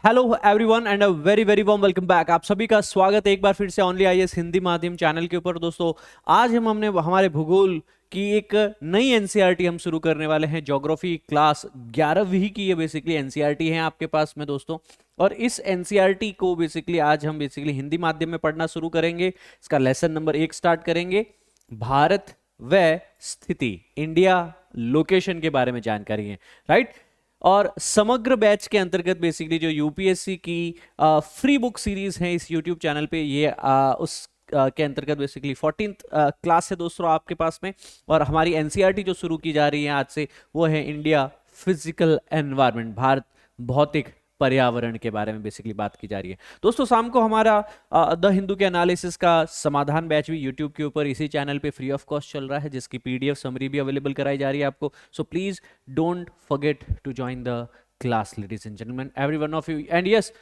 Hello everyone and a very very warm welcome back. आप सभी का स्वागत है एक बार फिर से ओनली आईएएस हिंदी माध्यम चैनल के ऊपर। दोस्तों आज हमने हमारे भूगोल की एक नई एनसीईआरटी हम शुरू करने वाले हैं। ज्योग्राफी क्लास 11वीं की ये बेसिकली एनसीईआरटी है आपके पास में दोस्तों। और इस एनसीईआरटी को बेसिकली आज हम बेसिकली हिंदी माध्यम में पढ़ना शुरू करेंगे। इसका लेसन नंबर 1 स्टार्ट करेंगे। भारत व स्थिति, इंडिया लोकेशन के बारे में जानकारी है, राइट। और समग्र बैच के अंतर्गत बेसिकली जो यूपीएससी की फ्री बुक सीरीज है इस यूट्यूब चैनल पे, ये उस के अंतर्गत बेसिकली 14th क्लास है दोस्तों आपके पास में। और हमारी एनसीईआरटी जो शुरू की जा रही है आज से वो है इंडिया फिजिकल एनवायरनमेंट, भारत भौतिक पर्यावरण के बारे में बेसिकली बात की जा रही है दोस्तों। शाम को हमारा द हिंदू के एनालिसिस का समाधान बैच भी यूट्यूब के ऊपर इसी चैनल पे फ्री ऑफ कॉस्ट चल रहा है, जिसकी पीडीएफ समरी भी अवेलेबल कराई जा रही है आपको। So please don't forget to join the class ladies and gentleman, every one of you. And yes,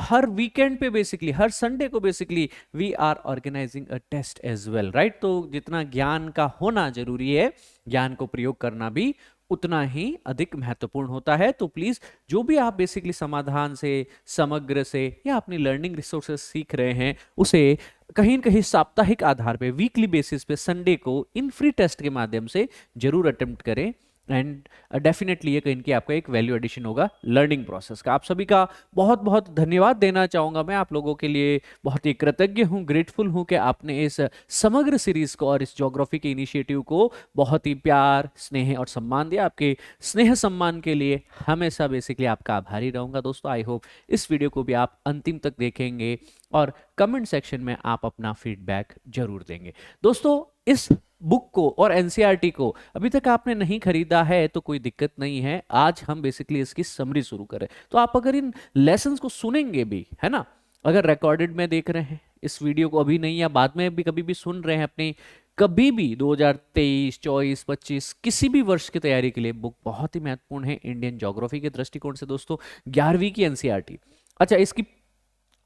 हर वीकेंड पे बेसिकली हर संडे को basically we are organising a test as well, right. तो जितना ज्ञान का होना जरूरी है, ज्ञान को प्रयोग करना भी उतना ही अधिक महत्वपूर्ण होता है। तो प्लीज जो भी आप बेसिकली समाधान से, समग्र से या अपनी लर्निंग रिसोर्सेज सीख रहे हैं उसे कहीं न कहीं साप्ताहिक आधार पे, वीकली बेसिस पे संडे को इन फ्री टेस्ट के माध्यम से जरूर अटेम्प्ट करें। एंड डेफिनेटली ये कहीं कि आपका एक वैल्यू एडिशन होगा लर्निंग प्रोसेस का। आप सभी का बहुत बहुत धन्यवाद देना चाहूंगा मैं आप लोगों के लिए। बहुत ही कृतज्ञ हूँ, ग्रेटफुल हूँ कि आपने इस समग्र सीरीज को और इस ज्योग्राफी के इनिशिएटिव को बहुत ही प्यार, स्नेह और सम्मान दिया। आपके स्नेह सम्मान के लिए हमेशा बेसिकली आपका आभारी रहूंगा दोस्तों। आई होप इस वीडियो को भी आप अंतिम तक देखेंगे और कमेंट सेक्शन में आप अपना फीडबैक जरूर देंगे दोस्तों। इस बुक को और एनसीईआरटी को अभी तक आपने नहीं खरीदा है तो कोई दिक्कत नहीं है, आज हम बेसिकली इसकी समरी शुरू करें। तो आप अगर इन लेसन्स को सुनेंगे भी, है ना, अगर रिकॉर्डेड में देख रहे हैं इस वीडियो को अभी नहीं या बाद में भी कभी भी सुन रहे हैं अपनी, कभी भी 2023, 24, 25 किसी भी वर्ष की तैयारी के लिए बुक बहुत ही महत्वपूर्ण है इंडियन ज्योग्राफी के दृष्टिकोण से दोस्तों। 11वीं की एनसीईआरटी। अच्छा, इसकी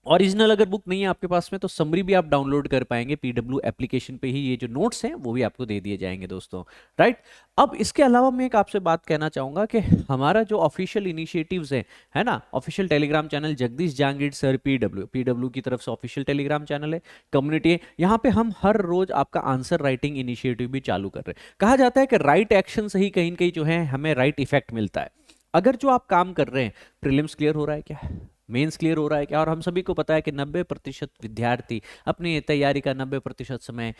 ओरिजिनल अगर बुक नहीं है आपके पास में तो समरी भी आप डाउनलोड कर पाएंगे पीडब्ल्यू एप्लीकेशन पे ही। ये जो नोट्स हैं वो भी आपको दे दिए जाएंगे दोस्तों, राइट। अब इसके अलावा मैं एक आपसे बात कहना चाहूंगा कि हमारा जो ऑफिशियल इनिशिएटिव्स है ना, official Telegram channel Jagdish Jahangir sir PW की तरफ से ऑफिशियल टेलीग्राम चैनल है, कम्युनिटी है। यहाँ पे हम हर रोज आपका आंसर राइटिंग इनिशिएटिव भी चालू कर रहे हैं। कहा जाता है कि राइट एक्शन से ही कहीं कहीं जो है हमें राइट इफेक्ट मिलता है। अगर जो आप काम कर रहे हैं, प्रीलिम्स क्लियर हो रहा है क्या, मेंस क्लियर हो रहा है क्या, और हम सभी को पता है कि 90% विद्यार्थी अपनी तैयारी का 90% समय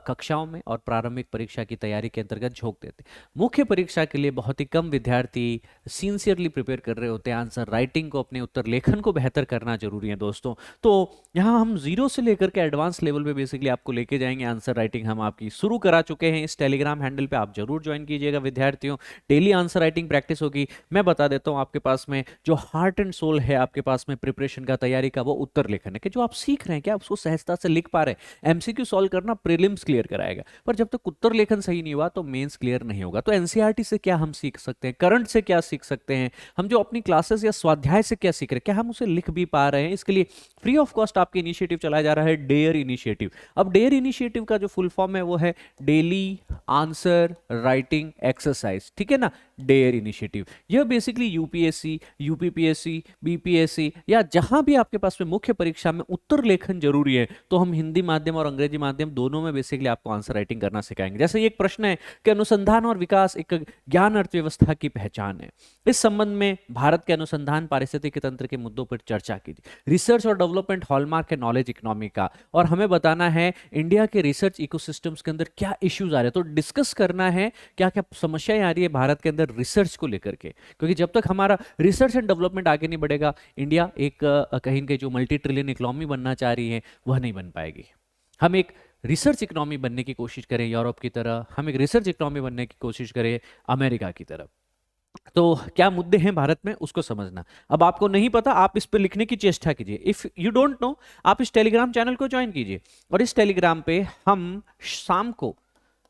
कक्षाओं में और प्रारंभिक परीक्षा की तैयारी के अंतर्गत झोंक देते। मुख्य परीक्षा के लिए बहुत ही कम विद्यार्थी सिंसियरली प्रिपेयर कर रहे होते हैं। आंसर राइटिंग को, अपने उत्तर लेखन को बेहतर करना जरूरी है दोस्तों। तो यहाँ हम जीरो से लेकर के एडवांस लेवल पे बेसिकली आपको लेके जाएंगे। आंसर राइटिंग हम आपकी शुरू करा चुके हैं इस टेलीग्राम हैंडल पे, आप जरूर ज्वाइन कीजिएगा विद्यार्थियों। डेली आंसर राइटिंग प्रैक्टिस होगी। मैं बता देता हूँ आपके पास में जो हार्ट एंड सोल है आपके पास में प्रिपरेशन का, तैयारी का, वो उत्तर लेखन है कि जो आप सीख रहे हैं क्या आप उसको सहजता से लिख पा रहे हैं। एमसीक्यू सॉल्व करना प्रीलिम्स क्लियर कराएगा, पर जब तक उत्तर लेखन सही नहीं हुआ तो मेंस क्लियर नहीं होगा। तो एनसीईआरटी से क्या हम सीख सकते हैं, करंट से क्या सीख सकते हैं, हम जो अपनी क्लासेस या स्वाध्याय से क्या सीख रहे हैं, क्या हम उसे लिख भी पा रहे हैं। इसके लिए फ्री ऑफ कॉस्ट आपके इनिशिएटिव चलाया जा रहा है, डेयर इनिशिएटिव। अब डेयर इनिशिएटिव का जो फुल फॉर्म है वो है डेली आंसर राइटिंग एक्सरसाइज, ठीक है ना, डेयर इनिशिएटिव। यह बेसिकली यूपीएससी, यूपीपीएससी, बीपीएससी या जहां भी आपके पास में मुख्य परीक्षा में उत्तर लेखन जरूरी है तो हम हिंदी माध्यम और अंग्रेजी माध्यम दोनों में बेसिकली आपको आंसर राइटिंग करना सिखाएंगे। जैसे एक प्रश्न है कि अनुसंधान और विकास एक ज्ञान अर्थव्यवस्था की पहचान है। इस संबंध में भारत के अनुसंधान पारिस्थितिकी तंत्र के मुद्दों पर चर्चा कीजिए। रिसर्च और डेवलपमेंट हॉलमार्क है नॉलेज इकोनॉमी का, और हमें बताना है इंडिया के रिसर्च इकोसिस्टम्स के अंदर क्या इश्यूज आ रहे हैं। तो डिस्कस करना है क्या क्या समस्याएं आ रही है भारत के अंदर रिसर्च को लेकर के, क्योंकि जब तक हमारा रिसर्च एंड डेवलपमेंट आगे नहीं बढ़ेगा, इंडिया एक कहीं न कहीं जो मल्टी ट्रिलियन इकोनॉमी बनना चाह रही है वह नहीं बन पाएगी। हम एक रिसर्च इकोनॉमी बनने की कोशिश करें यूरोप की तरह, हम एक रिसर्च इकोनॉमी बनने की कोशिश करें अमेरिका की तरफ। तो क्या मुद्दे हैं भारत में उसको समझना। अब आपको नहीं पता, आप इस पे लिखने की चेष्टा कीजिए। इफ यू डोंट नो, आप इस टेलीग्राम चैनल को ज्वाइन कीजिए, और इस टेलीग्राम पे हम शाम को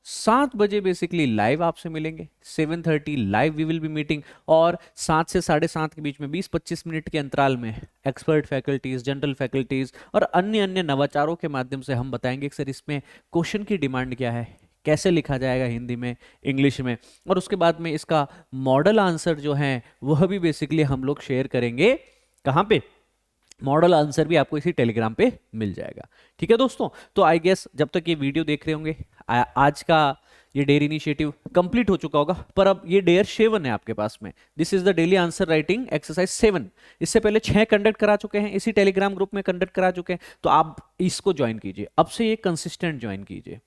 7 बजे बेसिकली लाइव आपसे मिलेंगे। 7:30 live we will be meeting, और 7 से 7:30 के बीच में 20-25 मिनट के अंतराल में एक्सपर्ट फैकल्टीज, जनरल फैकल्टीज और अन्य अन्य नवाचारों के माध्यम से हम बताएंगे कि सर इसमें क्वेश्चन की डिमांड क्या है, कैसे लिखा जाएगा हिंदी में, इंग्लिश में, और उसके बाद में इसका मॉडल आंसर जो है वह भी बेसिकली हम लोग शेयर करेंगे कहाँ पे, मॉडल आंसर भी आपको इसी टेलीग्राम पे मिल जाएगा। ठीक है दोस्तों, तो आई गेस जब तक ये वीडियो देख रहे होंगे आज का ये डेयर इनिशिएटिव कंप्लीट हो चुका होगा, पर अब ये डेयर 7 है आपके पास में। This is the daily answer writing exercise 7। इससे पहले 6 कंडक्ट करा चुके हैं, इसी टेलीग्राम ग्रुप में कंडक्ट करा चुके हैं, तो आप इसको ज्वाइन कीजिए, अब से ये कंसिस्टेंट ज्वाइन कीजिए,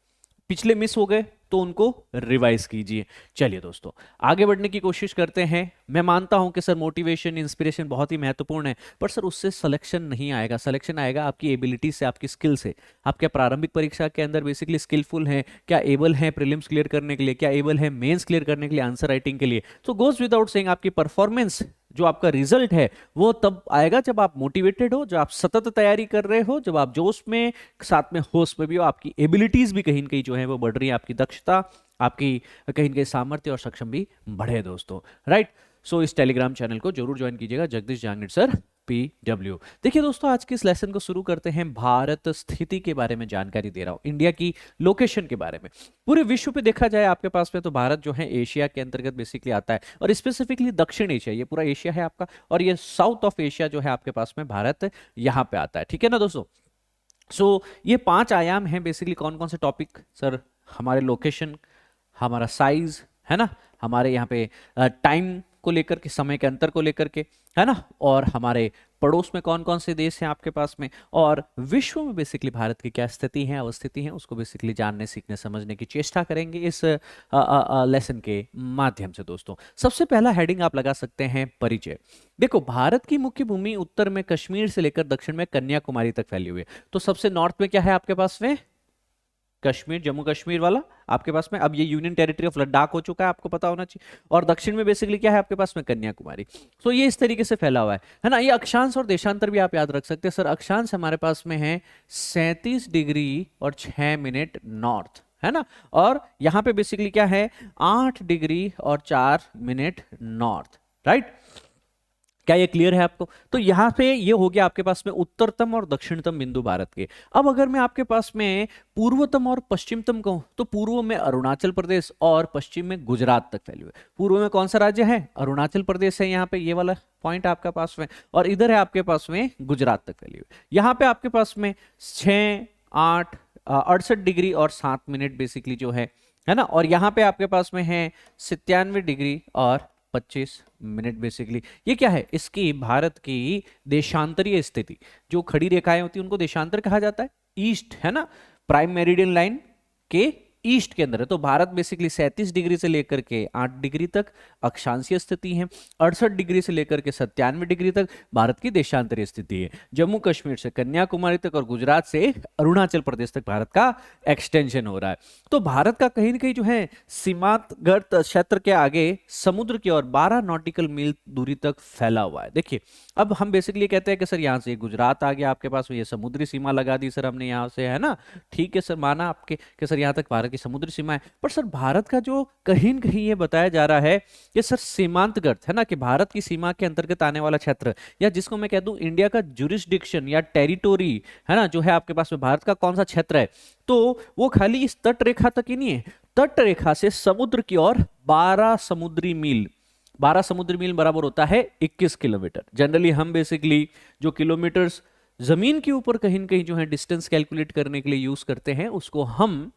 पिछले मिस हो गए तो उनको रिवाइज कीजिए। चलिए दोस्तों आगे बढ़ने की कोशिश करते हैं। मैं मानता हूं कि सर मोटिवेशन इंस्पिरेशन बहुत ही महत्वपूर्ण है, पर सर उससे सिलेक्शन नहीं आएगा, सिलेक्शन आएगा आपकी एबिलिटी से, आपकी स्किल से। आप क्या प्रारंभिक परीक्षा के अंदर बेसिकली स्किलफुल हैं, क्या एबल हैं प्रीलिम्स क्लियर करने के लिए, क्या एबल हैं मेंस क्लियर करने के लिए, आंसर राइटिंग के लिए। तो गोज विदाउट सेइंग आपकी परफॉर्मेंस, जो आपका रिजल्ट है वो तब आएगा जब आप मोटिवेटेड हो, जब आप सतत तैयारी कर रहे हो, जब आप जोश में साथ में होश में भी हो, आपकी एबिलिटीज भी कहीं न कहीं जो है वो बढ़ रही है, आपकी दक्षता, आपकी कहीं न कहीं सामर्थ्य और सक्षम भी बढ़े दोस्तों, राइट। सो इस टेलीग्राम चैनल को जरूर ज्वाइन कीजिएगा, जगदीश जहांगीर सर PW। देखिए दोस्तों आज के इस लेसन को शुरू करते हैं। भारत स्थिति के बारे में जानकारी दे रहा हूं, इंडिया की लोकेशन के बारे में। पूरे विश्व पे देखा जाए आपके पास में तो भारत जो है एशिया के अंतर्गत बेसिकली आता है, और स्पेसिफिकली दक्षिण एशिया, ये पूरा एशिया है आपका, और ये साउथ ऑफ एशिया जो है आपके पास में भारत यहां पे आता है। ठीक है ना दोस्तों। सो ये 5 आयाम हैं बेसिकली। कौन कौन से टॉपिक सर, हमारे लोकेशन, हमारा साइज है ना, हमारे यहाँ पे टाइम को लेकर के, समय के अंतर को लेकर के, है ना, और हमारे पड़ोस में कौन कौन से देश हैं आपके पास में, और विश्व में बेसिकली भारत की क्या स्थिति है, अवस्थिति है, उसको बेसिकली जानने सीखने समझने की चेष्टा करेंगे इस लेसन के माध्यम से दोस्तों। सबसे पहला हेडिंग आप लगा सकते हैं परिचय। देखो भारत की मुख्य भूमि उत्तर में कश्मीर से लेकर दक्षिण में कन्याकुमारी तक फैली हुई है। तो सबसे नॉर्थ में क्या है आपके पास में, कश्मीर, जम्मू कश्मीर वाला आपके पास में, अब ये यूनियन टेरिटरी ऑफ लद्दाख हो चुका है, आपको पता होना चाहिए। और दक्षिण में बेसिकली क्या है आपके पास में, कन्याकुमारी। सो ये इस तरीके से फैला हुआ है ना। ये अक्षांश और देशांतर भी आप याद रख सकते हैं सर। अक्षांश हमारे पास में है 37 डिग्री और 6 मिनट नॉर्थ, है ना, और यहां पे बेसिकली क्या है 8 डिग्री और 4 मिनट नॉर्थ, राइट। क्या ये क्लियर है आपको। तो यहां पे ये हो गया आपके पास में उत्तरतम और दक्षिणतम बिंदु भारत के। अब अगर मैं आपके पास में पूर्वतम और पश्चिमतम कहूं, तो पूर्व में अरुणाचल प्रदेश और पश्चिम में गुजरात तक फैली हुई है। पूर्व में कौन सा राज्य है, अरुणाचल प्रदेश है, यहाँ पे ये वाला पॉइंट आपके पास में, और इधर है आपके पास में गुजरात तक फैली हुई। यहाँ पे आपके पास में 6, 8, 68 डिग्री और 7 मिनट बेसिकली जो है ना, और यहाँ पे आपके पास में है 97 डिग्री और 25 मिनट बेसिकली। ये क्या है, इसकी भारत की देशांतरीय स्थिति, जो खड़ी रेखाएं होती है उनको देशांतर कहा जाता है, ईस्ट, है ना, प्राइम मेरिडियन लाइन के ईस्ट के अंदर है। तो भारत बेसिकली 37 डिग्री से लेकर के 8 डिग्री तक अक्षांशीय स्थिति है, 68 डिग्री से लेकर के 97 डिग्री तक भारत की देशांतरीय स्थिति है। जम्मू कश्मीर से कन्याकुमारी तक और गुजरात से अरुणाचल प्रदेश तक भारत का एक्सटेंशन हो रहा है। तो भारत का कहीं ना कहीं जो है सीमांतगत क्षेत्र के आगे समुद्र की ओर 12 नॉटिकल मील दूरी तक फैला हुआ है। देखिए अब हम बेसिकली कहते हैं कि सर यहाँ से गुजरात आ गया आपके पास में, ये समुद्री सीमा लगा दी सर हमने यहाँ से, है ना, ठीक है सर, माना आपके कि सर यहाँ तक भारत की समुद्री सीमा है। पर सर भारत का जो कहीं न कहीं ये बताया जा रहा है कि सर सीमांतगत, है ना, कि भारत की सीमा के अंतर्गत आने वाला क्षेत्र, या जिसको मैं कह दूं इंडिया का जुरिस्डिक्शन या टेरिटोरी, है ना, जो है आपके पास में भारत का कौन सा क्षेत्र है, तो वो खाली इस तट रेखा तक ही नहीं है, तट रेखा से समुद्र की ओर 12 समुद्री मील। 12 समुद्री मील बराबर होता है 21 किलोमीटर। जनरली हम बेसिकली जो किलोमीटर्स जमीन के ऊपर कहीं न कहीं जो है डिस्टेंस कैलकुलेट करने के लिए यूज करते हैं, उसको हम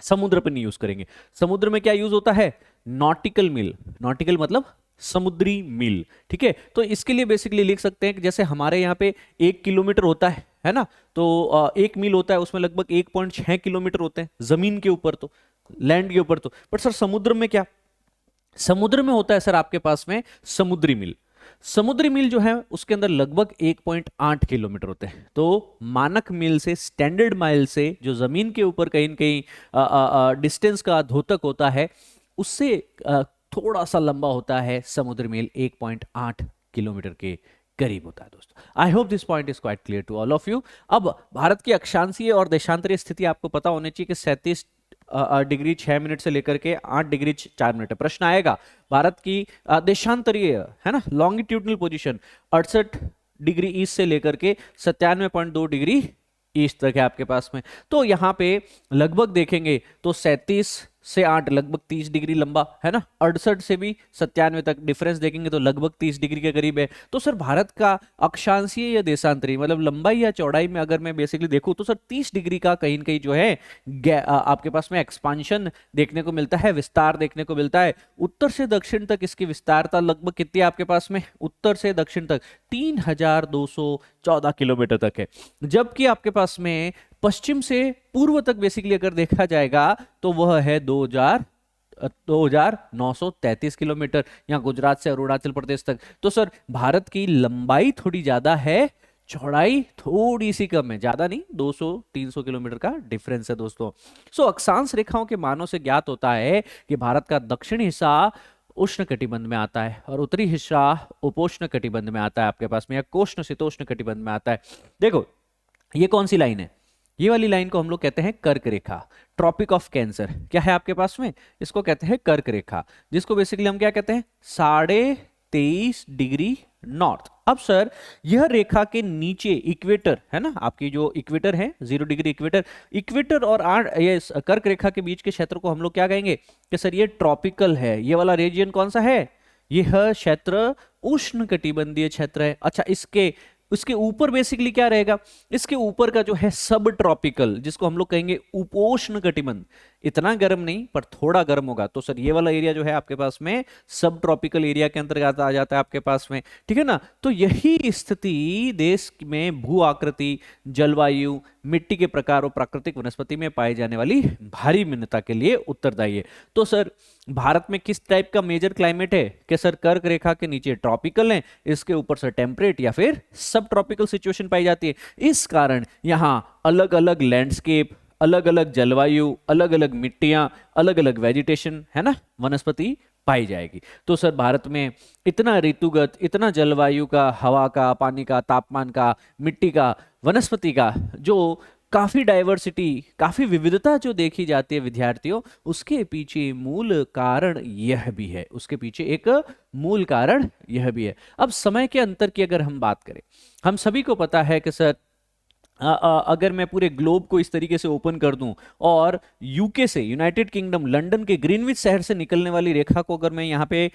समुद्र पर नहीं यूज करेंगे। समुद्र में क्या यूज होता है, नॉटिकल मील। नॉटिकल मतलब समुद्री मील, ठीक है। तो इसके लिए बेसिकली लिख सकते हैं कि जैसे हमारे यहाँ पे 1 किलोमीटर होता है ना, तो 1 मील होता है, उसमें लगभग 1.6 किलोमीटर होते हैं जमीन के ऊपर, तो लैंड के ऊपर तो। पर सर समुद्र में क्या, समुद्र में होता है सर आपके पास में समुद्री मील। समुद्री मील जो है उसके अंदर लगभग 1.8 किलोमीटर होते हैं। तो मानक मील से, स्टैंडर्ड माइल से, जो जमीन के ऊपर कहीं न कहीं डिस्टेंस का द्योतक होता है, उससे थोड़ा सा लंबा होता है समुद्री मील, 1.8 किलोमीटर के करीब होता है दोस्तों। I hope this point is quite clear to all of you. अब भारत की अक्षांशीय और देशांतरीय स्थिति आपको पता होनी चाहिए कि 37 डिग्री 6 मिनट से लेकर के 8 डिग्री 4 मिनट है। प्रश्न आएगा भारत की देशांतरीय, है ना, लॉन्गिट्यूडनल पोजीशन 68 डिग्री ईस्ट से लेकर के 97.2 डिग्री ईस्ट तक है आपके पास में। तो यहाँ पे लगभग देखेंगे तो 37 से 8 लगभग 30 डिग्री लंबा है ना, 68 से भी 97 तक डिफरेंस देखेंगे तो लगभग 30 डिग्री के करीब है। तो सर भारत का अक्षांशीय या देशांतरी मतलब लंबाई या चौड़ाई में अगर मैं बेसिकली देखूं तो सर 30 डिग्री का कहीं न कहीं जो है आपके पास में एक्सपांशन देखने को मिलता है, विस्तार देखने को मिलता है। उत्तर से दक्षिण तक इसकी विस्तारता लगभग कितनी है आपके पास में, उत्तर से दक्षिण तक 3214 किलोमीटर तक है। जबकि आपके पास में पश्चिम से पूर्व तक बेसिकली अगर देखा जाएगा तो वह है 2933 किलोमीटर, यहाँ गुजरात से अरुणाचल प्रदेश तक। तो सर भारत की लंबाई थोड़ी ज्यादा है, चौड़ाई थोड़ी सी कम है, ज्यादा नहीं, 200-300 किलोमीटर का डिफरेंस है दोस्तों। सो अक्षांश रेखाओं के मानों से ज्ञात होता है कि भारत का दक्षिणी हिस्सा उष्ण कटिबंध में आता है और उत्तरी हिस्सा उपोष्ण कटिबंध में आता है आपके पास में, या कोष्ण शीतोष्ण कटिबंध में आता है। देखो ये कौन सी लाइन है, ये वाली लाइन को हम लोग कहते हैं कर्क रेखा, ट्रॉपिक ऑफ कैंसर। क्या है आपके पास में, इसको कहते हैं कर्क रेखा, जिसको बेसिकली हम क्या कहते हैं 23.5 डिग्री नॉर्थ। अब सर यह रेखा के नीचे इक्वेटर है ना, आपकी जो इक्वेटर है 0 डिग्री इक्वेटर, इक्वेटर और ये कर्क रेखा के बीच के क्षेत्र को हम लोग क्या कहेंगे कि सर ये ट्रॉपिकल है। ये वाला रीजन कौन सा है, यह क्षेत्र उष्ण कटिबंधीय क्षेत्र है। अच्छा उसके ऊपर बेसिकली क्या रहेगा, इसके ऊपर का जो है सब ट्रॉपिकल, जिसको हम लोग कहेंगे उपोष्ण कटिबंध, इतना गर्म नहीं पर थोड़ा गर्म होगा। तो सर ये वाला एरिया जो है आपके पास में सब ट्रॉपिकल एरिया के अंतर्गत आ जाता है आपके पास में, ठीक है ना। तो यही स्थिति देश में भू आकृति, जलवायु, मिट्टी के प्रकार और प्राकृतिक वनस्पति में पाई जाने वाली भारी भिन्नता के लिए उत्तरदायी है। तो सर भारत में किस टाइप का मेजर क्लाइमेट है कि सर कर्क रेखा के नीचे ट्रॉपिकल है, इसके ऊपर सर टेम्परेट या फिर सब ट्रॉपिकल सिचुएशन पाई जाती है। इस कारण यहां अलग अलग लैंडस्केप, अलग अलग जलवायु, अलग अलग मिट्टियां, अलग अलग वेजिटेशन है ना, वनस्पति पाई जाएगी। तो सर भारत में इतना ऋतुगत, इतना जलवायु का, हवा का, पानी का, तापमान का, मिट्टी का, वनस्पति का जो काफी डाइवर्सिटी, काफी विविधता जो देखी जाती है विद्यार्थियों, उसके पीछे मूल कारण यह भी है, उसके पीछे एक मूल कारण यह भी है। अब समय के अंतर की अगर हम बात करें, हम सभी को पता है कि सर अगर मैं पूरे ग्लोब को इस तरीके से ओपन कर दूं और यूके से, यूनाइटेड किंगडम, लंदन के ग्रीनविच शहर से निकलने वाली रेखा को अगर मैं यहाँ पे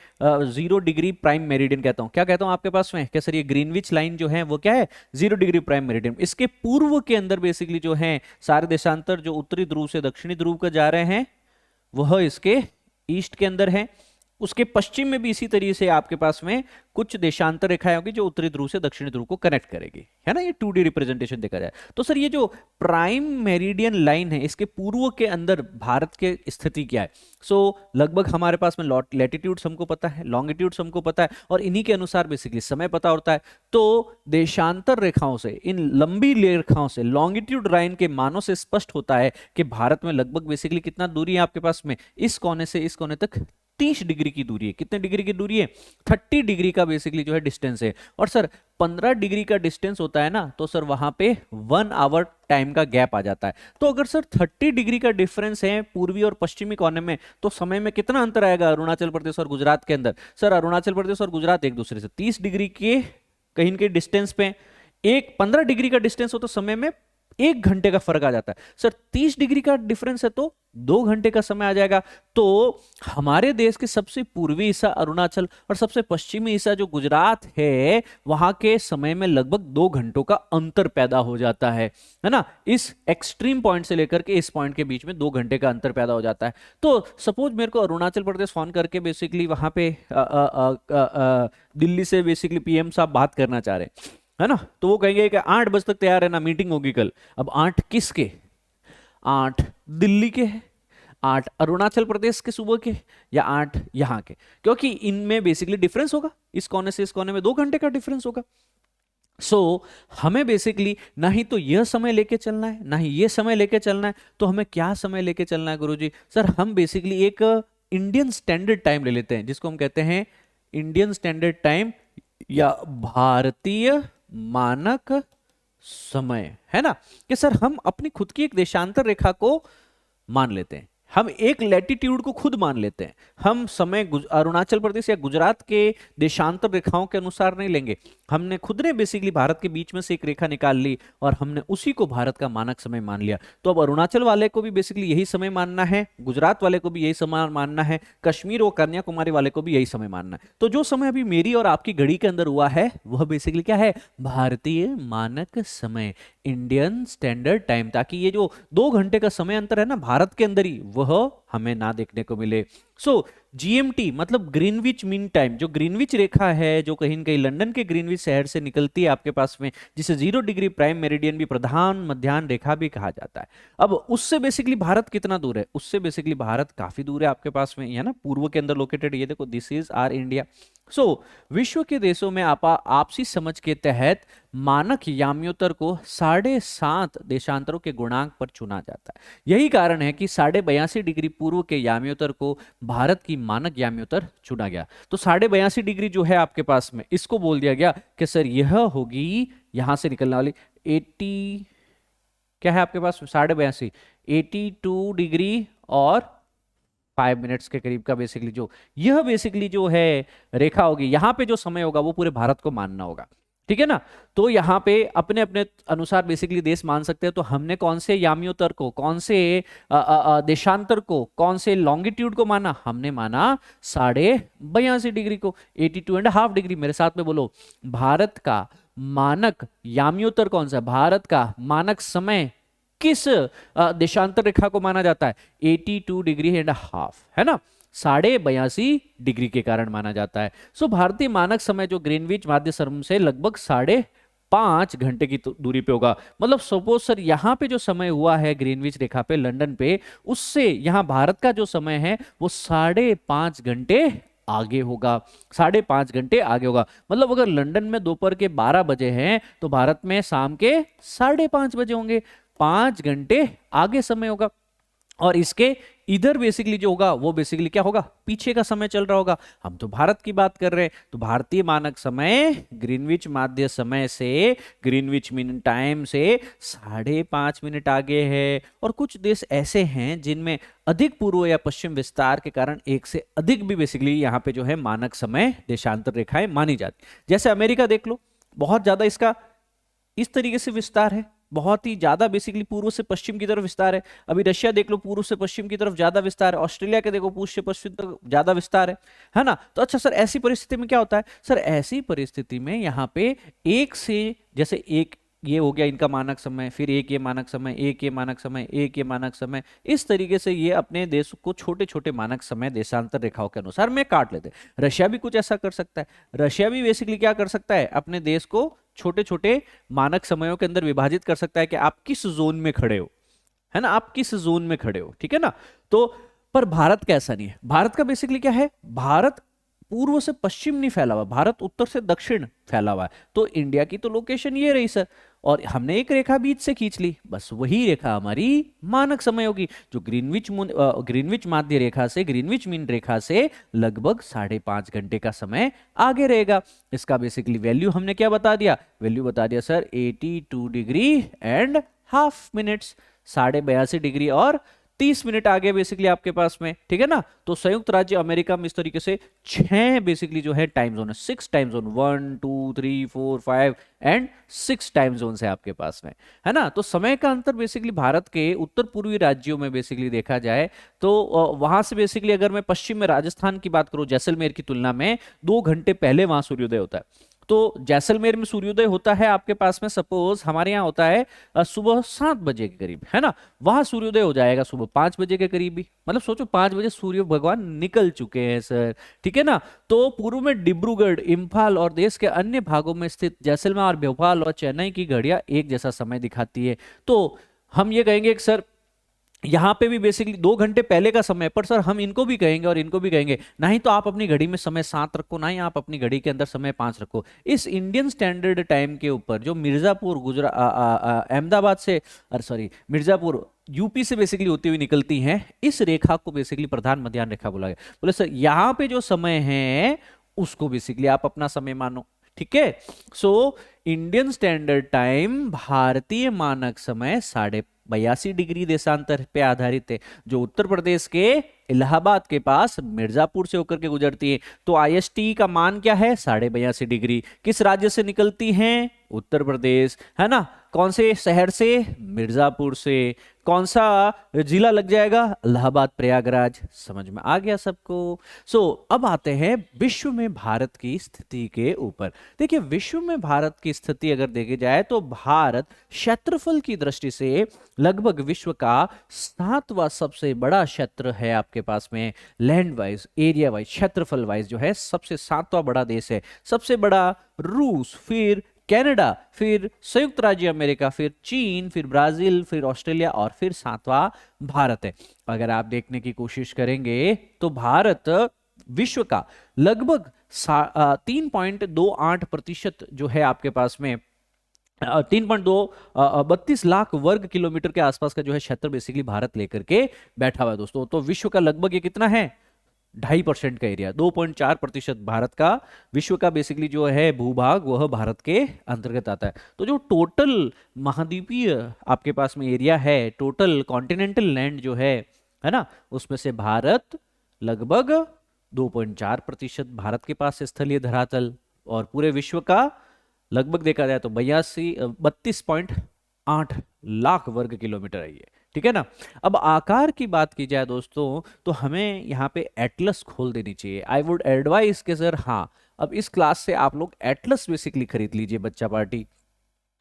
0 डिग्री प्राइम मेरिडियन कहता हूँ, क्या कहता हूँ आपके पास में, क्या सर ये ग्रीनविच लाइन जो है वो क्या है 0 डिग्री प्राइम मेरिडियन। इसके पूर्व के अंदर बेसिकली जो है सारे देशांतर जो उत्तरी ध्रुव से दक्षिणी ध्रुव का जा रहे हैं वह इसके ईस्ट के अंदर है। उसके पश्चिम में भी इसी तरीके से आपके पास में कुछ देशांतर रेखाएं होगी जो उत्तरी ध्रुव से दक्षिणी ध्रुव को कनेक्ट करेगी, है ना, ये 2D रिप्रेजेंटेशन देखा जाए तो। सर ये जो प्राइम मेरिडियन लाइन है इसके पूर्व के अंदर भारत के स्थिति क्या है, लगभग हमारे पास में लैटिट्यूड्स हमको पता है, लॉन्गिट्यूड्स हमको पता है, और इन्हीं के अनुसार बेसिकली समय पता होता है। तो देशांतर रेखाओं से, इन लंबी रेखाओं से, लॉन्गिट्यूड लाइन के मानों से स्पष्ट होता है कि भारत में लगभग बेसिकली कितना दूरी है आपके पास में, इस कोने से इस कोने तक 30 डिग्री की दूरी है। कितने डिग्री की दूरी है, 30 डिग्री का बेसिकली जो है डिस्टेंस है। और सर 15 डिग्री का डिस्टेंस होता है ना, तो सर वहां पे 1 आवर टाइम का गैप आ जाता है। तो अगर सर 30 डिग्री का डिफरेंस है पूर्वी और पश्चिमी कोने में, तो समय में कितना अंतर आएगा अरुणाचल प्रदेश और गुजरात के अंदर। सर अरुणाचल प्रदेश और गुजरात एक दूसरे से 30 डिग्री के कहीं के डिस्टेंस पे, एक 15 डिग्री का डिस्टेंस हो तो समय में 1 घंटे का फर्क आ जाता है। सर 30 डिग्री का डिफरेंस है तो 2 घंटे का समय आ जाएगा। तो हमारे देश के सबसे पूर्वी हिस्सा अरुणाचल और सबसे पश्चिमी हिस्सा जो गुजरात है, वहां के समय में लगभग 2 घंटों का अंतर पैदा हो जाता है ना। इस एक्सट्रीम पॉइंट से लेकर के इस पॉइंट के बीच में 2 घंटे का अंतर पैदा हो जाता है। तो सपोज मेरे को अरुणाचल प्रदेश फोन करके बेसिकली वहां पे दिल्ली से बेसिकली पीएम साहब बात करना चाह रहे हैं, है ना, तो वो कहेंगे कि 8 बजे तक तैयार है ना, मीटिंग होगी कल। अब 8 किसके, 8 दिल्ली के हैं, 8 अरुणाचल प्रदेश के सूबे के, या 8 यहाँ के, क्योंकि इनमें बेसिकली डिफरेंस होगा, इस कोने से इस कोने में 2 घंटे का डिफरेंस होगा। हमें बेसिकली ना ही तो यह समय लेके चलना है ना ही ये समय लेके चलना है, तो हमें क्या समय लेके चलना है गुरुजी? सर हम बेसिकली एक इंडियन स्टैंडर्ड टाइम ले लेते हैं, जिसको हम कहते हैं इंडियन स्टैंडर्ड टाइम या भारतीय मानक समय, है ना, कि सर हम अपनी खुद की एक देशांतर रेखा को मान लेते हैं, हम एक लैटिट्यूड को खुद मान लेते हैं। हम समय अरुणाचल प्रदेश या गुजरात के देशांतर रेखाओं के अनुसार नहीं लेंगे। हमने खुद ने बेसिकली भारत के बीच में से एक रेखा निकाल ली और हमने उसी को भारत का मानक समय मान लिया। तो अब अरुणाचल वाले को भी बेसिकली यही समय मानना है, गुजरात वाले को भी यही समय मानना है, कश्मीर और कन्याकुमारी वाले को भी यही समय मानना है। तो जो समय अभी मेरी और आपकी घड़ी के अंदर हुआ है वह बेसिकली क्या है, भारतीय मानक समय, इंडियन स्टैंडर्ड टाइम, ताकि ये जो 2 घंटे का समय अंतर है ना भारत के अंदर ही, वह हमें ना देखने को मिले। सो जीएमटी मतलब ग्रीनविच मीन टाइम, जो ग्रीनविच रेखा है जो कहीं न कहीं लंदन के ग्रीनविच शहर से निकलती है आपके पास में, जिसे 0 डिग्री प्राइम मेरिडियन भी, प्रधान मध्याह्न रेखा भी कहा जाता है। अब उससे बेसिकली भारत कितना दूर है, उससे बेसिकली भारत काफी दूर है आपके पास में, है ना, पूर्व के अंदर लोकेटेड। ये देखो, दिस इज आर इंडिया। सो विश्व के देशों में आपसी समझ के तहत मानक याम्योत्तर को 7.5 देशांतरों के गुणांक पर चुना जाता है। यही कारण है कि 82.5 डिग्री पूर्व के याम्योत्तर को भारत की मानक याम्योत्तर चुना गया। तो 82.5 डिग्री जो है आपके पास में, इसको बोल दिया गया कि सर यह होगी यहां से निकलने वाली 80, क्या है आपके पास 82.5, 82 डिग्री और 5 मिनट्स के करीब का बेसिकली जो यह बेसिकली जो है रेखा होगी, यहां पे जो समय होगा वो पूरे भारत को मानना होगा, ठीक है ना। तो यहाँ पे अपने अपने अनुसार बेसिकली देश मान सकते हैं। तो हमने कौन से याम्योत्तर को, कौन से देशांतर को, कौन से लॉन्गिट्यूड को माना, हमने माना 82.5 डिग्री को, 82.5 डिग्री। मेरे साथ में बोलो, भारत का मानक याम्योत्तर कौन सा, भारत का मानक समय किस देशांतर रेखा को माना जाता है, 82 डिग्री एंड हाफ, है ना, 82.5 डिग्री के कारण माना जाता है। सो भारतीय मानक समय जो ग्रीनविच माध्य सर्म से लगभग 5.5 घंटे की दूरी पे होगा। मतलब सपोज सर यहाँ पे जो समय हुआ है ग्रीनविच रेखा पे लंदन पे, उससे यहाँ भारत का जो समय है वो 5.5 घंटे आगे होगा, 5.5 घंटे आगे होगा। मतलब अगर लंदन में दोपहर के 12 बजे हैं तो भारत में शाम के 5:30 बजे होंगे, 5 घंटे आगे समय होगा। और इसके इधर बेसिकली जो होगा वो बेसिकली क्या होगा, पीछे का समय चल रहा होगा। हम तो भारत की बात कर रहे हैं, तो भारतीय मानक समय ग्रीनविच माध्य समय से, ग्रीनविच मीन टाइम से 5.5 मिनट आगे है। और कुछ देश ऐसे हैं जिनमें अधिक पूर्व या पश्चिम विस्तार के कारण एक से अधिक भी बेसिकली यहाँ पे जो है मानक समय देशांतर रेखाएं मानी जाती। जैसे अमेरिका देख लो, बहुत ज्यादा इसका इस तरीके से विस्तार है, बहुत ही ज्यादा बेसिकली पूर्व से पश्चिम की तरफ विस्तार है। अभी रशिया देख लो, पूर्व से पश्चिम की तरफ ज्यादा विस्तार है। ऑस्ट्रेलिया के देखो, पूर्व से पश्चिम तक ज्यादा विस्तार है ना। तो अच्छा सर, ऐसी परिस्थिति में क्या होता है, सर ऐसी परिस्थिति में यहाँ पे एक से, जैसे एक ये हो गया इनका मानक समय, फिर एक ये मानक समय, एक ये मानक समय, एक ये मानक समय, इस तरीके से ये अपने देश को छोटे छोटे मानक समय देशांतर रेखाओं के अनुसार में काट लेते हैं। रशिया भी कुछ ऐसा कर सकता है। रशिया भी बेसिकली क्या कर सकता है, अपने देश को छोटे छोटे मानक समयों के अंदर विभाजित कर सकता है कि आप किस जोन में खड़े हो, है ना, आप किस जोन में खड़े हो, ठीक है ना। तो पर भारत का ऐसा नहीं है। भारत का बेसिकली क्या है, भारत पूर्व से पश्चिम नहीं फैला हुआ, भारत उत्तर से दक्षिण फैला हुआ है। तो इंडिया की तो लोकेशन ये रही सर, और हमने एक रेखा बीच से खींच ली, बस वही रेखा हमारी मानक समय होगी, जो ग्रीनविच माध्य रेखा से, ग्रीनविच मीन रेखा से लगभग 5.5 घंटे का समय आगे रहेगा। इसका बेसिकली वैल्यू हमने क्या बता दिया, वैल्यू बता दिया sir 82 degree and half minutes, 82.5 degree और 30 मिनट आगे बेसिकली आपके पास में, ठीक है ना। तो संयुक्त राज्य अमेरिका में इस तरीके से 6 बेसिकली जो है टाइम जोन है, 6 time zone, 1 2 3 4 5 and 6 time zone है आपके पास में, है ना। तो समय का अंतर बेसिकली भारत के उत्तर पूर्वी राज्यों में बेसिकली देखा जाए तो वहां से बेसिकली अगर मैं पश्चिम में राजस्थान की बात करूं, जैसलमेर की तुलना में 2 घंटे पहले वहां सूर्योदय होता है। तो जैसलमेर में सूर्योदय होता है आपके पास में, सपोज हमारे यहाँ होता है सुबह 7 बजे के करीब, है ना, वहां सूर्योदय हो जाएगा सुबह 5 बजे के करीब भी। मतलब सोचो 5 बजे सूर्य भगवान निकल चुके हैं सर, ठीक है ना। तो पूर्व में डिब्रूगढ़, इम्फाल और देश के अन्य भागों में स्थित जैसलमेर और भोपाल और चेन्नई की घड़ियां एक जैसा समय दिखाती है। तो हम ये कहेंगे कि सर यहाँ पे भी बेसिकली 2 घंटे पहले का समय, पर सर हम इनको भी कहेंगे और इनको भी कहेंगे, नहीं तो आप अपनी घड़ी में समय 7 रखो, नहीं आप अपनी घड़ी के अंदर समय 5 रखो। इस इंडियन स्टैंडर्ड टाइम के ऊपर जो मिर्जापुर अहमदाबाद से, अरे सॉरी मिर्जापुर यूपी से बेसिकली होती हुई निकलती हैं, इस रेखा को बेसिकली प्रधान मध्याह्न रेखा बोला गया। बोले सर यहाँ पे जो समय है उसको बेसिकली आप अपना समय मानो, ठीक है। सो इंडियन स्टैंडर्ड टाइम भारतीय मानक समय 82.5 डिग्री देशांतर पे आधारित है, जो उत्तर प्रदेश के इलाहाबाद के पास मिर्जापुर से होकर के गुजरती है। तो आईएसटी का मान क्या है? 82.5 डिग्री। किस राज्य से निकलती है? उत्तर प्रदेश, है ना। कौन से शहर से? मिर्जापुर से। कौन सा जिला लग जाएगा? इलाहाबाद प्रयागराज। समझ में आ गया सबको? अब आते हैं विश्व में भारत की स्थिति के ऊपर। देखिए, विश्व में भारत की स्थिति अगर देखी जाए तो भारत क्षेत्रफल की दृष्टि से लगभग विश्व का 7वां सबसे बड़ा क्षेत्र है आपके पास में। लैंड वाइज, एरिया वाइज, क्षेत्रफल वाइज जो है सबसे 7वां बड़ा देश है। सबसे बड़ा रूस, फिर कनाडा, फिर संयुक्त राज्य अमेरिका, फिर चीन, फिर ब्राजील, फिर ऑस्ट्रेलिया और फिर 7वां भारत है। अगर आप देखने की कोशिश करेंगे तो भारत विश्व का लगभग 3.28% जो है आपके पास में 3.32 लाख वर्ग किलोमीटर के आसपास का जो है क्षेत्र बेसिकली भारत लेकर के बैठा हुआ है दोस्तों। तो विश्व का लगभग ये कितना है? 2.5% का एरिया, 2.4% भारत का विश्व का बेसिकली जो है भूभाग वह भारत के अंतर्गत आता है। तो जो टोटल महाद्वीपीय आपके पास में एरिया है, टोटल कॉन्टिनेंटल लैंड जो है ना, उसमें से भारत लगभग 2.4% भारत के पास स्थलीय धरातल, और पूरे विश्व का लगभग देखा जाए तो 32.8 लाख वर्ग किलोमीटर है ये। ठीक है ना। अब आकार की बात की जाए दोस्तों तो हमें यहाँ पे एटलस खोल देनी चाहिए। आई वुड एडवाइस के सर, हाँ, अब इस क्लास से आप लोग एटलस बेसिकली खरीद लीजिए बच्चा पार्टी।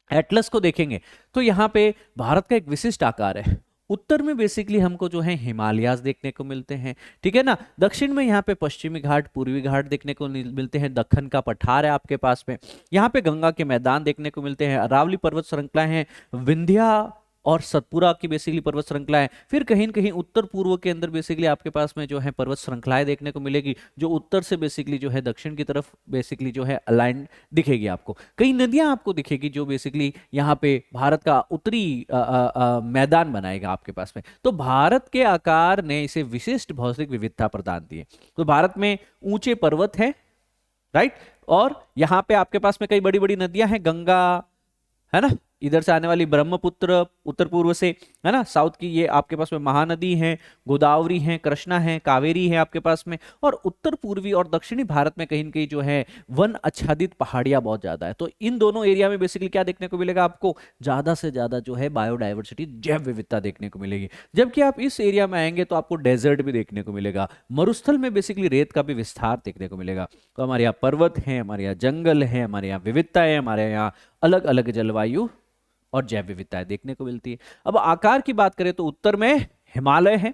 एटलस को देखेंगे तो यहाँ पे भारत का एक विशिष्ट आकार है। उत्तर में बेसिकली हमको जो है हिमालयाज देखने को मिलते हैं, ठीक है ना। दक्षिण में यहाँ पे पश्चिमी घाट, पूर्वी घाट देखने को मिलते हैं। दक्कन का पठार है आपके पास में। यहाँ पे गंगा के मैदान देखने को मिलते हैं। अरावली पर्वत श्रृंखला है, विंध्या और सतपुरा की बेसिकली पर्वत श्रृंखला है। फिर कहीं न कहीं उत्तर पूर्व के अंदर बेसिकली आपके पास में जो है पर्वत श्रृंखलाएं देखने को मिलेगी, जो उत्तर से बेसिकली जो है दक्षिण की तरफ बेसिकली जो है अलाइन दिखेगी आपको। कई नदियां आपको दिखेगी जो बेसिकली यहाँ पे भारत का उत्तरी मैदान बनाएगा आपके पास में। तो भारत के आकार ने इसे विशिष्ट भौगोलिक विविधता प्रदान दी है। तो भारत में ऊंचे पर्वत है, राइट, और यहाँ पे आपके पास में कई बड़ी बड़ी नदियां हैं। गंगा है ना, इधर से आने वाली ब्रह्मपुत्र उत्तर पूर्व से, है ना, साउथ की ये आपके पास में महानदी है, गोदावरी है, कृष्णा है, कावेरी है आपके पास में। और उत्तर पूर्वी और दक्षिणी भारत में कहीं न कहीं जो है वन आच्छादित पहाड़ियां बहुत ज्यादा है। तो इन दोनों एरिया में बेसिकली क्या देखने को मिलेगा आपको? ज्यादा से ज्यादा जो है बायोडाइवर्सिटी, जैव विविधता देखने को मिलेगी। जबकि आप इस एरिया में आएंगे तो आपको डेजर्ट भी देखने को मिलेगा, मरुस्थल में बेसिकली रेत का भी विस्तार देखने को मिलेगा। तो हमारे यहाँ पर्वत है, हमारे यहाँ जंगल है, हमारे यहाँ विविधता है, हमारे यहाँ अलग अलग जलवायु और जैव विविधताएं देखने को मिलती है। अब आकार की बात करें तो उत्तर में हिमालय है,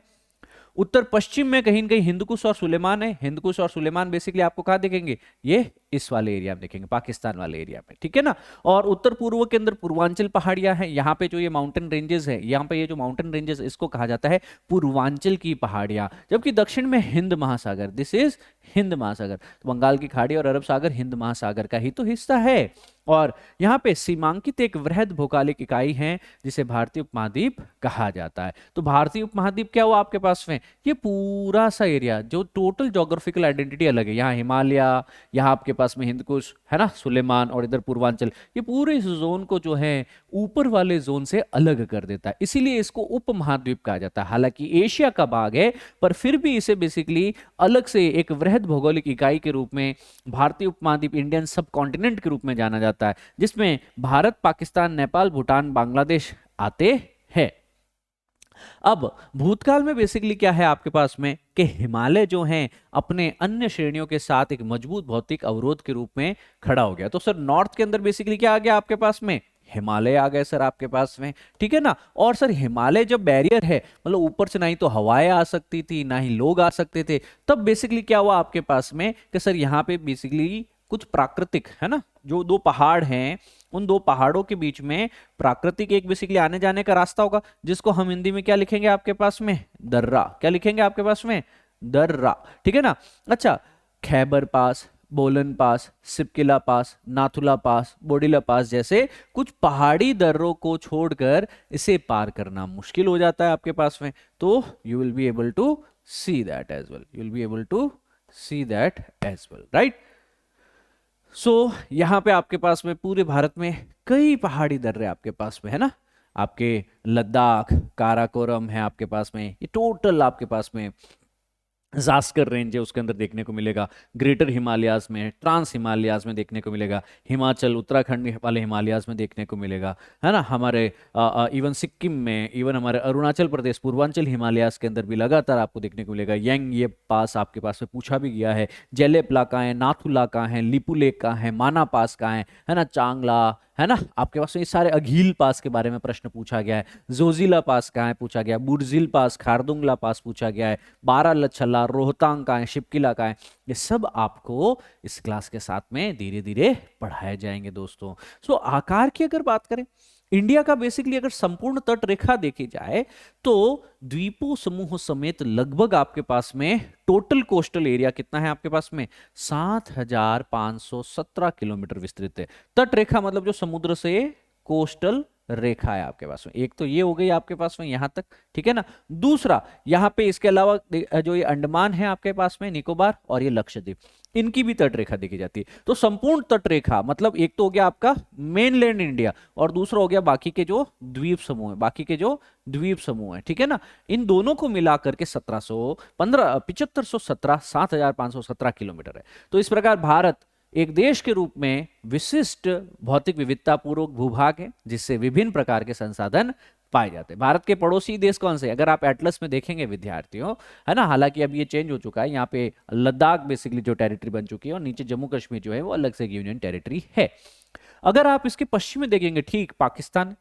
उत्तर पश्चिम में कहीं न कहीं हिंदकुश और सुलेमान है। हिंदकुश और सुलेमान बेसिकली आपको कहाँ दिखेंगे? ये इस वाले एरिया में देखेंगे, पाकिस्तान वाले एरिया में, ठीक है ना। और उत्तर पूर्व के अंदर पूर्वांचल पहाड़ियां हैं। यहाँ पे जो ये माउंटेन रेंजेस है, यहाँ पे ये जो माउंटेन रेंजेस, इसको कहा जाता है पूर्वांचल की पहाड़ियां। जबकि दक्षिण में हिंद महासागर, दिस इज हिंद महासागर, तो बंगाल की खाड़ी और अरब सागर हिंद महासागर का ही तो हिस्सा है। और यहाँ पे सीमांकित एक वृहद भौगोलिक इकाई है जिसे भारतीय उपमहाद्वीप कहा जाता है। तो भारतीय उपमहाद्वीप क्या हुआ आपके पास में? ये पूरा सा एरिया जो टोटल ज्योग्राफिकल आइडेंटिटी अलग है। यहाँ हिमालय, यहाँ आपके पास में हिंदकुश, है ना, सुलेमान, और इधर पूर्वांचल, ये पूरे इस जोन को जो है ऊपर वाले जोन से अलग कर देता है। इसीलिए इसको उपमहाद्वीप कहा जाता है। हालांकि एशिया का भाग है, पर फिर भी इसे बेसिकली अलग से एक वृहद भौगोलिक इकाई के रूप में भारतीय उपमहाद्वीप, इंडियन सब कॉन्टिनेंट के रूप में जाना जाता है, जिसमें भारत, पाकिस्तान, नेपाल, भूटान, बांग्लादेश आते हैं। अब भूतकाल में बेसिकली क्या है आपके पास में कि हिमालय जो है अपने अन्य श्रेणियों के साथ एक मजबूत भौतिक अवरोध के रूप में खड़ा हो गया। तो सर नॉर्थ के अंदर बेसिकली क्या आ गया आपके पास में? हिमालय आ गए सर आपके पास में, ठीक है ना। और सर हिमालय जब बैरियर है, मतलब ऊपर से ना ही तो हवाएं आ सकती थी, ना ही लोग आ सकते थे, तब बेसिकली क्या हुआ आपके पास में कि सर यहाँ पे बेसिकली कुछ प्राकृतिक, है ना, जो दो पहाड़ हैं, उन दो पहाड़ों के बीच में प्राकृतिक एक बेसिकली आने जाने का रास्ता होगा, जिसको हम हिंदी में क्या लिखेंगे आपके पास में? दर्रा। क्या लिखेंगे आपके पास में? दर्रा, ठीक है ना। अच्छा, खैबर पास, बोलन पास, सिपकिला पास, नाथुला पास, बोडिला पास जैसे कुछ पहाड़ी दर्रों को छोड़कर इसे पार करना मुश्किल हो जाता है आपके पास में। तो you will be able to see that as well, you will be able to see that as well, right. यहाँ पे आपके पास में पूरे भारत में कई पहाड़ी दर्रे आपके पास में है ना। आपके लद्दाख, काराकोरम है आपके पास में, ये टोटल आपके पास में जास्कर रेंज है उसके अंदर देखने को मिलेगा। ग्रेटर हिमालयाज में, ट्रांस हिमालयाज में देखने को मिलेगा। हिमाचल, उत्तराखंड वाले हिमालयाज में देखने को मिलेगा, है ना। हमारे इवन सिक्किम में, इवन हमारे अरुणाचल प्रदेश पूर्वांचल हिमालयाज के अंदर भी लगातार आपको देखने को मिलेगा। यंग ये पास आपके पास में पूछा भी गया है। जेलेपला कहाँ है, नाथुला कहाँ है, लिपुलेक कहाँ है, माना पास कहाँ है ना, चांगला, है ना। आपके पास में ये सारे अघील पास के बारे में प्रश्न पूछा गया है। जोजिला पास कहाँ है पूछा गया, बुर्जिल पास, खारदुंगला पास पूछा गया है, बारालछला, रोहतांग कहाँ है, शिपकिला कहाँ है। ये सब आपको इस क्लास के साथ में धीरे धीरे पढ़ाए जाएंगे दोस्तों। आकार की अगर बात करें, इंडिया का बेसिकली अगर संपूर्ण तट रेखा देखी जाए तो द्वीपों समूह समेत लगभग आपके पास में टोटल कोस्टल एरिया कितना है आपके पास में, 7517 किलोमीटर विस्तृत है। तट रेखा मतलब जो समुद्र से कोस्टल रेखा है आपके पास में। एक तो ये हो गई आपके पास में यहां तक, ठीक है ना। दूसरा, यहां पे इसके अलावा जो ये अंडमान है आपके पास में, निकोबार और ये लक्षद्वीप, इनकी भी तट रेखा देखी जाती है। तो संपूर्ण तट रेखा मतलब एक तो हो गया आपका मेनलैंड इंडिया और दूसरा हो गया बाकी के जो द्वीप समूह है, बाकी के जो द्वीप समूह है, ठीक है ना। इन दोनों को मिलाकर के 7517 7517 किलोमीटर है। तो इस प्रकार भारत एक देश के रूप में विशिष्ट भौतिक विविधता पूर्वक भूभाग है जिससे विभिन्न प्रकार के संसाधन पाए जाते हैं। भारत के पड़ोसी देश कौन से, अगर आप एटलस में देखेंगे विद्यार्थियों, है ना, हालांकि अब ये चेंज हो चुका है, यहाँ पे लद्दाख बेसिकली जो टेरिटरी बन चुकी है और नीचे जम्मू कश्मीर जो है वो अलग से यूनियन टेरिटरी है। अगर आप इसके पश्चिम में देखेंगे, ठीक पाकिस्तान,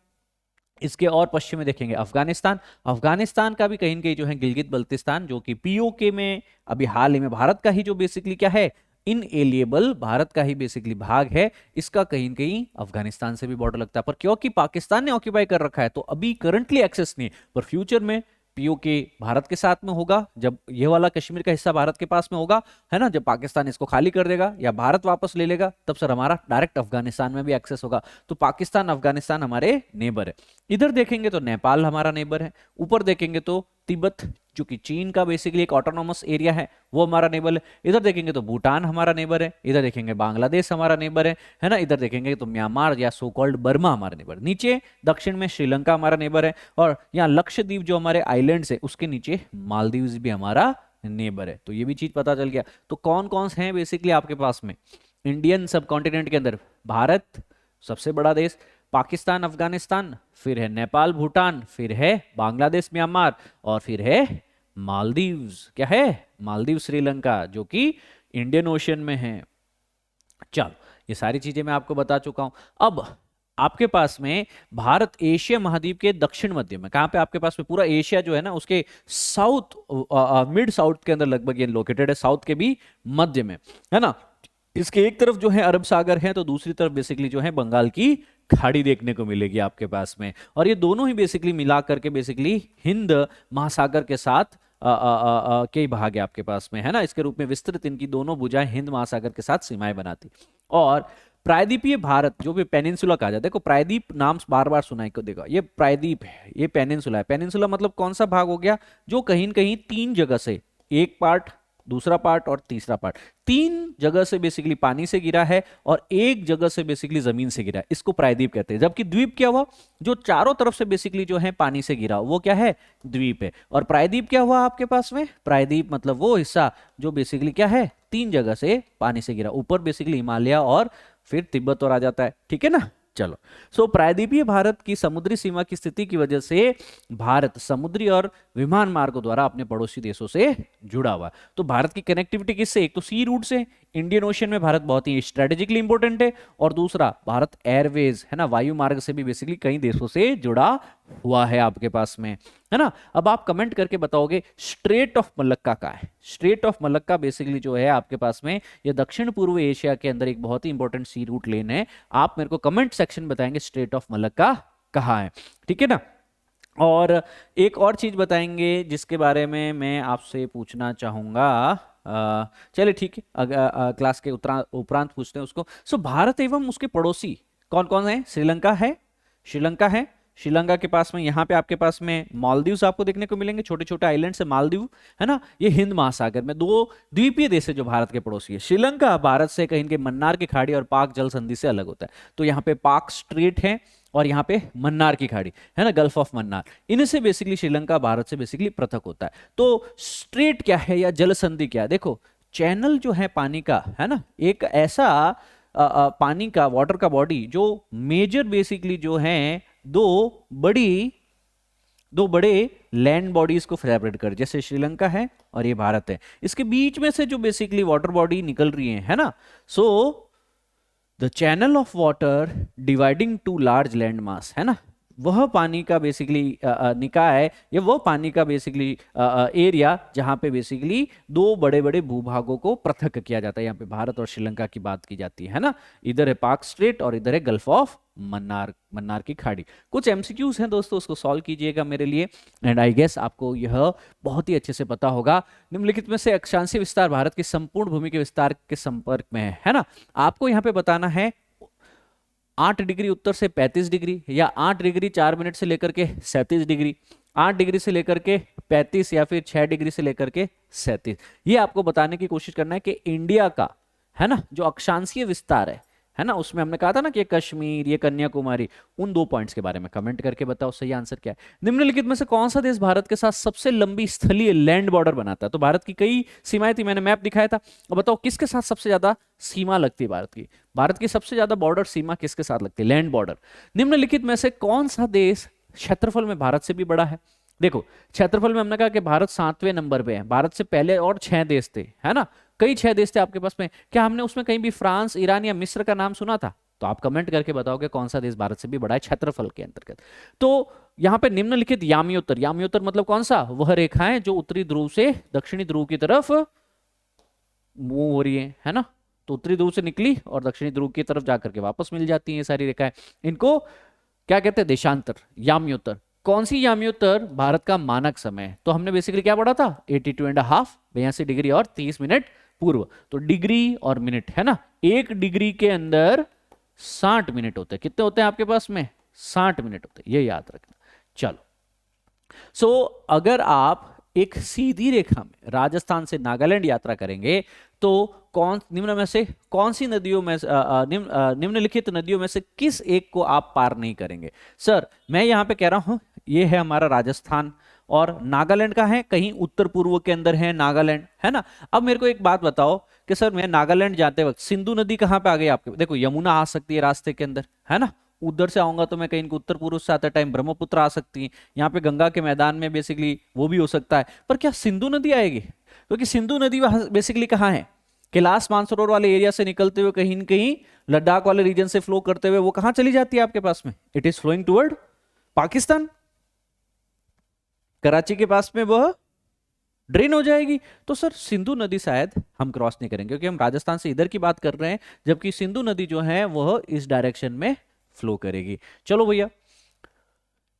इसके और पश्चिम में देखेंगे अफगानिस्तान। अफगानिस्तान का भी कहीं न कहीं जो है गिलगित बल्तिस्तान, जो कि पीओके में अभी हाल ही में भारत का ही जो बेसिकली क्या है, इनएलिएबल भारत का ही बेसिकली भाग है, इसका कहीं कहीं अफगानिस्तान से भी बॉर्डर लगता है। पर क्योंकि पाकिस्तान ने ऑक्यूपाई कर रखा है तो अभी करंटली एक्सेस नहीं, पर फ्यूचर में पीओके भारत के साथ में होगा, जब ये वाला कश्मीर का हिस्सा भारत के पास में होगा, है ना, जब पाकिस्तान इसको खाली कर देगा या भारत वापस ले लेगा, तब सर हमारा डायरेक्ट अफगानिस्तान में भी एक्सेस होगा। तो पाकिस्तान, अफगानिस्तान हमारे नेबर है। इधर देखेंगे तो नेपाल हमारा नेबर है। ऊपर देखेंगे तो तिब्बत, जो कि चीन का बेसिकली एक ऑटोनॉमस एरिया है, वो हमारा नेबर है। इधर देखेंगे तो भूटान हमारा नेबर है। इधर देखेंगे बांग्लादेश हमारा नेबर है ना। इधर देखेंगे तो म्यांमार या सो कॉल्ड बर्मा हमारा नेबर। नीचे दक्षिण में श्रीलंका हमारा नेबर है और यहाँ लक्षद्वीप जो हमारे आइलैंड्स है उसके नीचे मालदीव्स भी हमारा नेबर है। तो ये भी चीज पता चल गया। तो कौन कौन से हैं बेसिकली आपके पास में इंडियन सब कॉन्टिनेंट के अंदर, भारत सबसे बड़ा देश, पाकिस्तान, अफगानिस्तान, फिर है नेपाल, भूटान, फिर है बांग्लादेश, म्यांमार और फिर है मालदीव्स। क्या है, मालदीव, श्रीलंका, जो कि इंडियन ओशन में है। चलो, ये सारी चीजें मैं आपको बता चुका हूं। अब आपके पास में भारत एशिया महाद्वीप के दक्षिण मध्य में, कहां पे आपके पास में पूरा एशिया जो है ना उसके साउथ, मिड साउथ के अंदर लगभग ये लोकेटेड है, साउथ के भी मध्य में, है ना। इसके एक तरफ जो है अरब सागर है तो दूसरी तरफ बेसिकली जो है बंगाल की खाड़ी देखने को मिलेगी आपके पास में। और ये दोनों ही बेसिकली मिला करके बेसिकली हिंद महासागर के साथ कई भाग है आपके पास में, है ना। इसके रूप में विस्तृत इनकी दोनों भुजाएं हिंद महासागर के साथ सीमाएं बनाती। और प्रायद्वीपीय भारत जो भी पेनिनसुला कहा जाता है, देखो प्रायद्वीप नाम बार बार सुनाई को देगा, ये प्रायद्वीप है, ये पेनिनसुला है। पेनिनसुला मतलब कौन सा भाग हो गया, जो कहीं न कहीं तीन जगह से, एक पार्ट, दूसरा पार्ट और तीसरा पार्ट, तीन जगह से बेसिकली पानी से गिरा है और एक जगह से बेसिकली जमीन से गिरा है, इसको प्रायद्वीप कहते हैं। जबकि द्वीप क्या हुआ, जो चारों तरफ से बेसिकली जो है पानी से गिरा वो क्या है, द्वीप है। और प्रायद्वीप क्या हुआ आपके पास में, प्रायद्वीप मतलब वो हिस्सा जो बेसिकली क्या है, तीन जगह से पानी से गिरा, ऊपर बेसिकली हिमालय और फिर तिब्बत और आ जाता है, ठीक है ना। चलो, प्रायद्वीपीय भारत की समुद्री सीमा की स्थिति की वजह से भारत समुद्री और विमान मार्गों द्वारा अपने पड़ोसी देशों से जुड़ा हुआ है। तो भारत की कनेक्टिविटी किससे, एक तो सी रूट से, इंडियन ओशन में भारत बहुत ही स्ट्रेटेजिकली इंपॉर्टेंट है, और दूसरा भारत एयरवेज, है ना, वायु मार्ग से भी बेसिकली कई देशों से जुड़ा हुआ है आपके पास में, है ना। अब आप कमेंट करके बताओगे स्ट्रेट ऑफ मलक्का का है। स्ट्रेट ऑफ मलक्का बेसिकली जो है आपके पास में ये दक्षिण पूर्व एशिया के अंदर एक बहुत ही इंपॉर्टेंट सी रूट लेन है। आप मेरे को कमेंट सेक्शन बताएंगे स्ट्रेट ऑफ मलक्का कहाँ है, ठीक है ना। और एक और चीज बताएंगे जिसके बारे में मैं आपसे पूछना चाहूंगा, चलिए ठीक है, क्लास के उपरांत पूछते हैं उसको। भारत एवं उसके पड़ोसी कौन कौन है, श्रीलंका है, श्रीलंका के पास में, यहाँ पे आपके पास में मालदीव्स आपको देखने को मिलेंगे, छोटे छोटे आइलैंड से मालदीव, है ना। ये हिंद महासागर में दो द्वीपीय देश है जो भारत के पड़ोसी है। श्रीलंका भारत से कहीं के मन्नार की खाड़ी और पाक जल संधि से अलग होता है। तो यहाँ पे पाक स्ट्रेट है और यहाँ पे मन्नार की खाड़ी है ना, गल्फ ऑफ मन्नार, इनसे बेसिकली श्रीलंका भारत से बेसिकली पृथक होता है। तो स्ट्रेट क्या है या जल संधि क्या है? देखो चैनल जो है पानी का, है ना, एक ऐसा पानी का, वाटर का बॉडी जो मेजर बेसिकली जो है दो बड़े लैंड बॉडीज को सेपरेट कर, जैसे श्रीलंका है और ये भारत है, इसके बीच में से जो बेसिकली वाटर बॉडी निकल रही है ना। So the channel of water dividing to large land mass, है ना, वह पानी का बेसिकली निकाय या वो पानी का बेसिकली एरिया जहां पे बेसिकली दो बड़े बड़े भूभागों को पृथक किया जाता है। यहाँ पे भारत और श्रीलंका की बात की जाती है ना। इधर है पाक स्ट्रेट और इधर है गल्फ ऑफ मन्नार की खाड़ी। कुछ एमसीक्यूज हैं दोस्तों, उसको सॉल्व कीजिएगा मेरे लिए, एंड आई गेस आपको यह बहुत ही अच्छे से पता होगा। निम्नलिखित में से अक्षांशीय विस्तार भारत की संपूर्ण भूमि के विस्तार के संपर्क में है ना। आपको यहाँ पे बताना है 8 डिग्री उत्तर से 35 डिग्री, या 8 डिग्री 4 मिनट से लेकर के 37 डिग्री, 8 डिग्री से लेकर के 35, या फिर 6 डिग्री से लेकर के 37। ये आपको बताने की कोशिश करना है कि इंडिया का, है ना, जो अक्षांशीय विस्तार है ना, उसमें हमने कहा था ना कि ये कश्मीर, ये कन्याकुमारी, उन 2 पॉइंट्स के बारे में कमेंट करके बताओ सही आंसर क्या है। निम्नलिखित में से कौन सा देश भारत के साथ सबसे लंबी स्थलीय लैंड बॉर्डर बनाता है? तो भारत की कई सीमाएं थी, मैंने मैप दिखाया था। अब बताओ किसके साथ सबसे ज्यादा सीमा लगती है भारत की? भारत की सबसे ज्यादा बॉर्डर सीमा किसके साथ लगती है, लैंड बॉर्डर? निम्नलिखित में से कौन सा देश क्षेत्रफल में भारत से भी बड़ा है? देखो क्षेत्रफल में हमने कहा कि भारत 7वें नंबर पे है, भारत से पहले और 6 देश थे, है ना, कई 6 देश थे आपके पास में। क्या हमने उसमें कहीं भी फ्रांस, ईरान या मिस्र का नाम सुना था? तो आप कमेंट करके बताओ कि कौन सा देश भारत से भी बड़ा है क्षेत्रफल के अंतर्गत। तो यहाँ पे निम्नलिखित यामियोत्तर, यामियोत्तर मतलब कौन सा? वह रेखाएं जो उत्तरी ध्रुव से दक्षिणी ध्रुव की तरफ मूव हो रही है ना। तो उत्तरी ध्रुव से निकली और दक्षिणी ध्रुव की तरफ जाकर के वापस मिल जाती हैं ये सारी रेखाएं, इनको क्या कहते हैं? देशांतर, यामियोत्तर। कौन सी यामियोत्तर? भारत का मानक समय। तो हमने बेसिकली क्या पढ़ा था? 82.5, 82 डिग्री और 30 मिनट पूर्व। तो डिग्री और मिनट, है ना, 1 डिग्री के अंदर 60 मिनट होते हैं। कितने होते हैं आपके पास में? 60 मिनट होते हैं, ये याद रखना। चलो अगर आप एक सीधी रेखा में राजस्थान से नागालैंड यात्रा करेंगे तो निम्न में से कौन सी नदियों में निम्नलिखित नदियों में से किस एक को आप पार नहीं करेंगे? सर मैं यहां पे कह रहा हूं ये है हमारा राजस्थान, और नागालैंड का है कहीं उत्तर पूर्व के अंदर है नागालैंड, है ना। अब मेरे को एक बात बताओ कि सर मैं नागालैंड जाते वक्त सिंधु नदी कहां पे आ गई आपके? देखो यमुना आ सकती है रास्ते के अंदर, है ना, उधर से आऊंगा तो मैं कहीं उत्तर पूर्व से आते टाइम ब्रह्मपुत्र आ सकती है, यहाँ पे गंगा के मैदान में बेसिकली वो भी हो सकता है, पर क्या सिंधु नदी आएगी? क्योंकि सिंधु नदी बेसिकली कहाँ है? कैलाश मानसरोवर वाले एरिया से निकलते हुए कहीं न कहीं लद्दाख वाले रीजन से फ्लो करते हुए वो कहां चली जाती है आपके पास में? It is flowing toward Pakistan, Karachi के पास में वह ड्रेन हो जाएगी। तो सर सिंधु नदी शायद हम क्रॉस नहीं करेंगे क्योंकि हम राजस्थान से इधर की बात कर रहे हैं, जबकि सिंधु नदी जो है वह इस डायरेक्शन में फ्लो करेगी। चलो भैया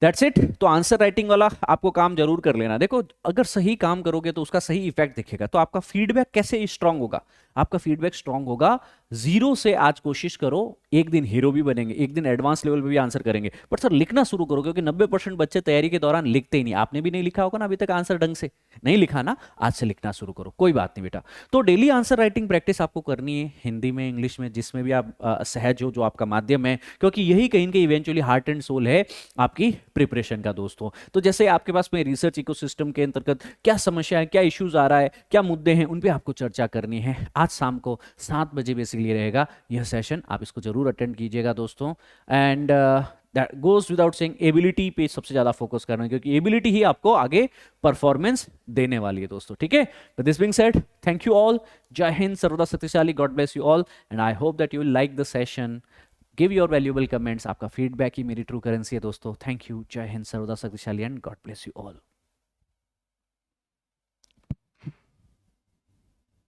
दैट्स इट। तो आंसर राइटिंग वाला आपको काम जरूर कर लेना। देखो अगर सही काम करोगे तो उसका सही इफेक्ट दिखेगा। तो आपका फीडबैक कैसे स्ट्रांग होगा? आपका फीडबैक स्ट्रांग होगा 0 से आज कोशिश करो, एक दिन हीरो भी बनेंगे, एक दिन एडवांस लेवल पे भी आंसर करेंगे, पर सर लिखना शुरू करो, क्योंकि 90% बच्चे तैयारी के दौरान लिखते ही नहीं। आपने भी नहीं लिखा होगा ना अभी तक आंसर ढंग से, नहीं लिखा ना, आज से लिखना शुरू करो, कोई बात नहीं बेटा। तो डेली आंसर राइटिंग प्रैक्टिस आपको करनी है, हिंदी में, इंग्लिश में, जिसमें भी आप सहज हो, जो आपका माध्यम है, क्योंकि यही कहीं कहीं इवेंचुअली हार्ट एंड सोल है आपकी प्रिपरेशन का दोस्तों। तो जैसे आपके पास में रिसर्च इकोसिस्टम के अंतर्गत क्या समस्या है, क्या इश्यूज आ रहा है, क्या मुद्दे हैं, उन पे आपको चर्चा करनी है। आज शाम को 7 बजे बेसिकली रहेगा यह सेशन, आप इसको जरूर अटेंड कीजिएगा दोस्तों। And that goes without saying, ability पे सबसे ज्यादा फोकस करना है, क्योंकि एबिलिटी ही आपको आगे परफॉर्मेंस देने वाली है दोस्तों, ठीक है। With this being said, thank you all, जय हिंद, सर्वदा शक्तिशाली, God bless you all, and I hope that you will like the session. Give your valuable comments, आपका फीडबैक ही मेरी ट्रू करेंसी है दोस्तों। थैंक यू, जय हिंद, सर्वदा शक्तिशाली, and God bless you all.